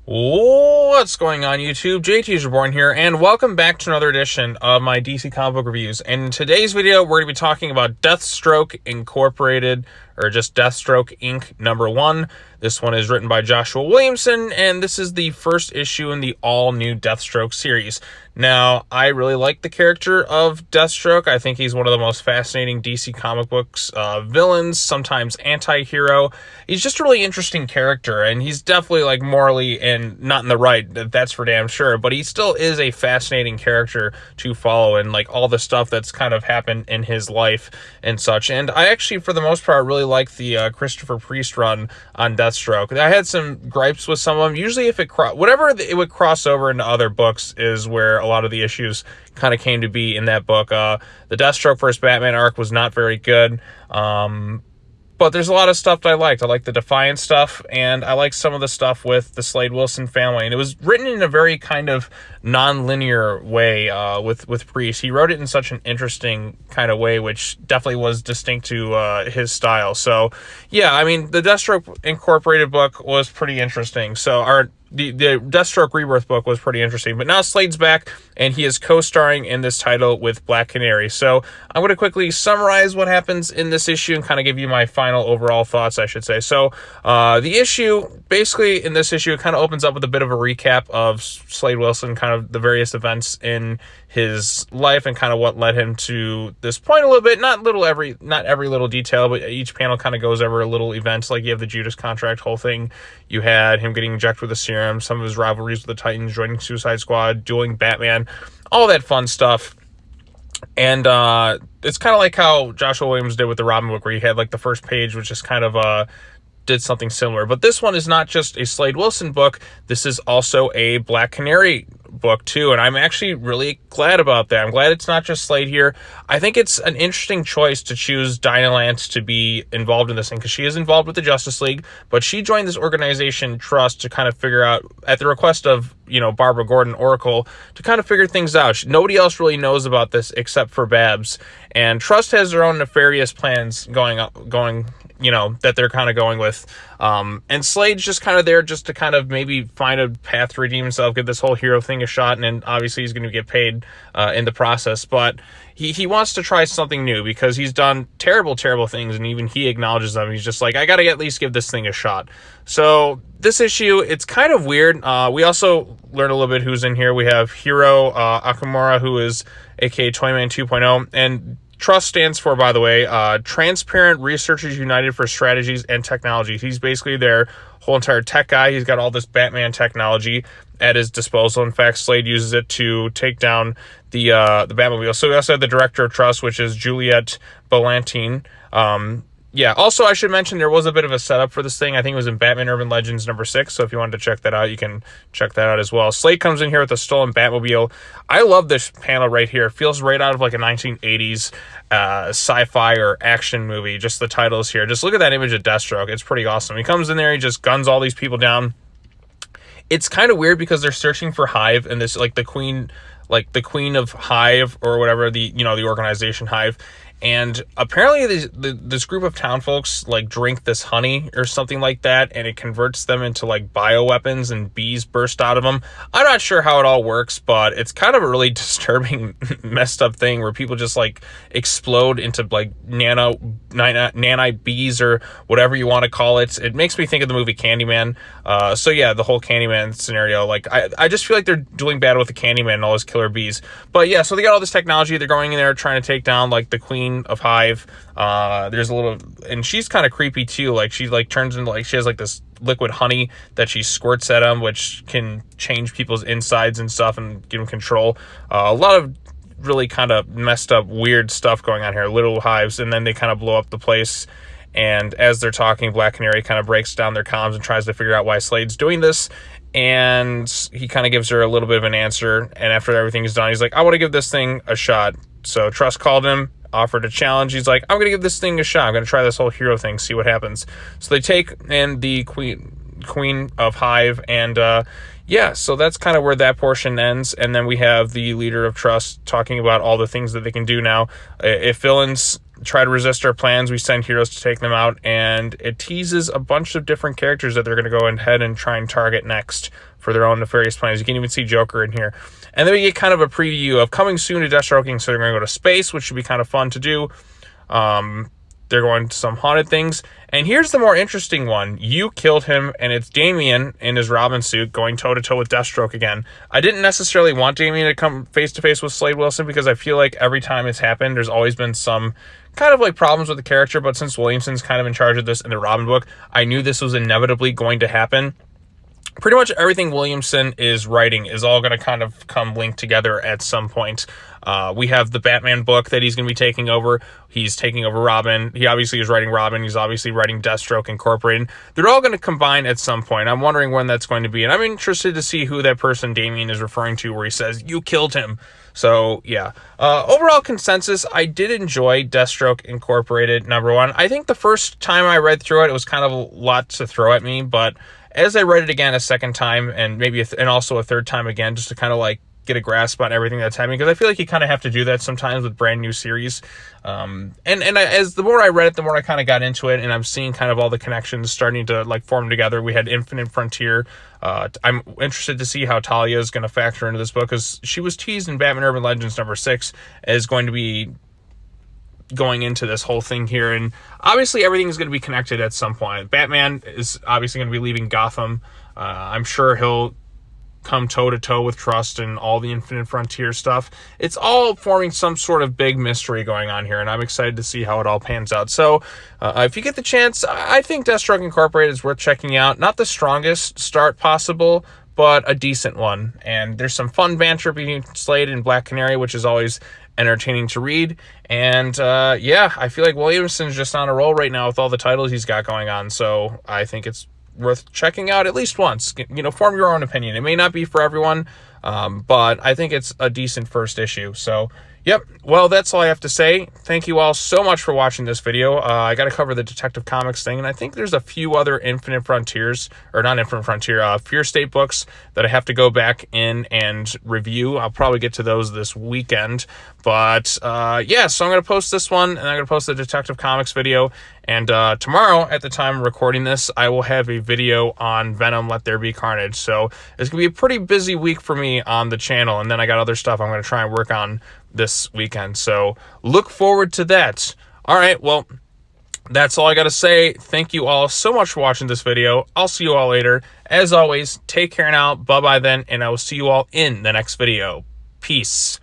What's going on, YouTube? JT's Reborn here, and welcome back to another edition of my DC comic book reviews. And in today's video, we're going to be talking about Deathstroke Incorporated, or just Deathstroke Inc. #1. This one is written by Joshua Williamson, and this is the first issue in the all-new Deathstroke series. Now, I really like the character of Deathstroke. I think he's one of the most fascinating DC comic books villains, sometimes anti-hero. He's just a really interesting character, and he's definitely like morally and not in the right, that's for damn sure, but he still is a fascinating character to follow, and like all the stuff that's kind of happened in his life and such. And I actually, for the most part, really like the Christopher Priest run on Deathstroke. I had some gripes with some of them. Usually if it whatever it would cross over into other books is where a lot of the issues kind of came to be in that book. The Deathstroke vs. Batman arc was not very good. But there's a lot of stuff that I liked. I like the Defiant stuff, and I like some of the stuff with the Slade Wilson family. And it was written in a very kind of non-linear way with Priest. He wrote it in such an interesting kind of way, which definitely was distinct to his style. So, yeah, I mean, the Deathstroke Incorporated book was pretty interesting. So, the Deathstroke Rebirth book was pretty interesting, but now Slade's back, and he is co-starring in this title with Black Canary. So I'm going to quickly summarize what happens in this issue and kind of give you my final overall thoughts, I should say. So the issue, basically in this issue, it kind of opens up with a bit of a recap of Slade Wilson, kind of the various events in his life and kind of what led him to this point a little bit. Not every little detail, but each panel kind of goes over a little event. Like you have the Judas contract whole thing. You had him getting injected with a serum, some of his rivalries with the Titans, joining Suicide Squad, dueling Batman, all that fun stuff. And it's kind of like how Joshua Williams did with the Robin book, where you had like the first page, which just kind of did something similar. But this one is not just a Slade Wilson book. This is also a Black Canary book too, and I'm actually really glad about that. I'm glad it's not just Slade here. I think it's an interesting choice to choose Dinah Lance to be involved in this thing, because she is involved with the Justice League, but she joined this organization, T.R.U.S.T, to kind of figure out, at the request of, Barbara Gordon, Oracle, to kind of figure things out. Nobody else really knows about this except for Babs, and T.R.U.S.T has their own nefarious plans going that they're kind of going with. And Slade's just kind of there just to kind of maybe find a path to redeem himself, give this whole hero thing a shot, and then obviously he's going to get paid in the process. But he wants to try something new, because he's done terrible things, and even he acknowledges them. He's just like, I got to at least give this thing a shot. So this issue, it's kind of weird. We also learn a little bit who's in here. We have Hiro Akamura, who is aka Toyman 2.0, and T.R.U.S.T stands for, by the way, Transparent Researchers United for Strategies and Technologies. He's basically their whole entire tech guy. He's got all this Batman technology at his disposal. In fact, Slade uses it to take down the Batmobile. So we also have the director of T.R.U.S.T, which is Juliette Ballantine. Yeah, also I should mention there was a bit of a setup for this thing. I think it was in Batman Urban Legends #6, so if you wanted to check that out, you can check that out as well. Slade comes in here with a stolen Batmobile. I love this panel right here. It feels right out of like a 1980s sci-fi or action movie. Just the titles here. Just look at that image of Deathstroke. It's pretty awesome. He comes in there, he just guns all these people down. It's kind of weird because they're searching for Hive, and this like the queen of Hive, or whatever, the organization Hive. And apparently this group of town folks like drink this honey or something like that, and it converts them into like bioweapons, and bees burst out of them. I'm not sure how it all works, but it's kind of a really disturbing, messed up thing where people just like explode into like nanite bees, or whatever you want to call it. It makes me think of the movie Candyman. So yeah, the whole Candyman scenario, like I just feel like they're doing bad with the Candyman and all his killer bees. But yeah, so they got all this technology. They're going in there trying to take down like the queen of Hive. There's a little, and she's kind of creepy too. Like she like turns into like, she has like this liquid honey that she squirts at them, which can change people's insides and stuff and give them control. A lot of really kind of messed up, weird stuff going on here. Little hives, and then they kind of blow up the place. And as they're talking, Black Canary kind of breaks down their comms and tries to figure out why Slade's doing this. And he kind of gives her a little bit of an answer. And after everything's done, he's like, I want to give this thing a shot. So T.R.U.S.T called him, offered a challenge. He's like, I'm going to give this thing a shot. I'm going to try this whole hero thing, see what happens. So they take in the queen of Hive, and yeah, so that's kind of where that portion ends. And then we have the leader of T.R.U.S.T talking about all the things that they can do now. If villains try to resist our plans, we send heroes to take them out, and it teases a bunch of different characters that they're going to go ahead and try and target next for their own nefarious plans. You can even see Joker in here. And then we get kind of a preview of coming soon to Deathstroke Inc. So they're going to go to space, which should be kind of fun to do. They're going to some haunted things. And here's the more interesting one. You killed him, and it's Damian in his Robin suit going toe-to-toe with Deathstroke again. I didn't necessarily want Damian to come face-to-face with Slade Wilson because I feel like every time it's happened, there's always been some kind of like problems with the character. But since Williamson's kind of in charge of this in the Robin book, I knew this was inevitably going to happen. Pretty much everything Williamson is writing is all going to kind of come linked together at some point. We have the Batman book that he's going to be taking over. He's taking over Robin. He obviously is writing Robin. He's obviously writing Deathstroke Incorporated. They're all going to combine at some point. I'm wondering when that's going to be. And I'm interested to see who that person Damian is referring to where he says, you killed him. So, yeah. Overall consensus, I did enjoy Deathstroke Incorporated, #1. I think the first time I read through it, it was kind of a lot to throw at me, but as I read it again a second time and maybe and also a third time again, just to kind of like get a grasp on everything that's happening, because I feel like you kind of have to do that sometimes with brand new series. As the more I read it, the more I kind of got into it, and I'm seeing kind of all the connections starting to like form together. We had Infinite Frontier. I'm interested to see how Talia is going to factor into this book, because she was teased in Batman Urban Legends #6 as going to be going into this whole thing here, and obviously everything is going to be connected at some point. Batman is obviously going to be leaving Gotham. I'm sure he'll come toe-to-toe with T.R.U.S.T and all the Infinite Frontier stuff. It's all forming some sort of big mystery going on here, and I'm excited to see how it all pans out. So if you get the chance, I think Deathstroke Incorporated is worth checking out. Not the strongest start possible, but a decent one. And there's some fun banter between Slade and Black Canary, which is always entertaining to read. And yeah, I feel like Williamson's just on a roll right now with all the titles he's got going on. So I think it's worth checking out at least once. You know, form your own opinion. It may not be for everyone, but I think it's a decent first issue. So yep, well, that's all I have to say. Thank you all so much for watching this video. I got to cover the Detective Comics thing, and I think there's a few other Infinite Frontiers, or not Infinite Frontier, Fear State books that I have to go back in and review. I'll probably get to those this weekend. But yeah, so I'm going to post this one, and I'm going to post the Detective Comics video. And tomorrow, at the time of recording this, I will have a video on Venom, Let There Be Carnage. So it's going to be a pretty busy week for me on the channel, and then I got other stuff I'm going to try and work on this weekend. So look forward to that. All right, well, that's all I got to say. Thank you all so much for watching this video. I'll see you all later. As always, take care now. Bye-bye then, and I will see you all in the next video. Peace.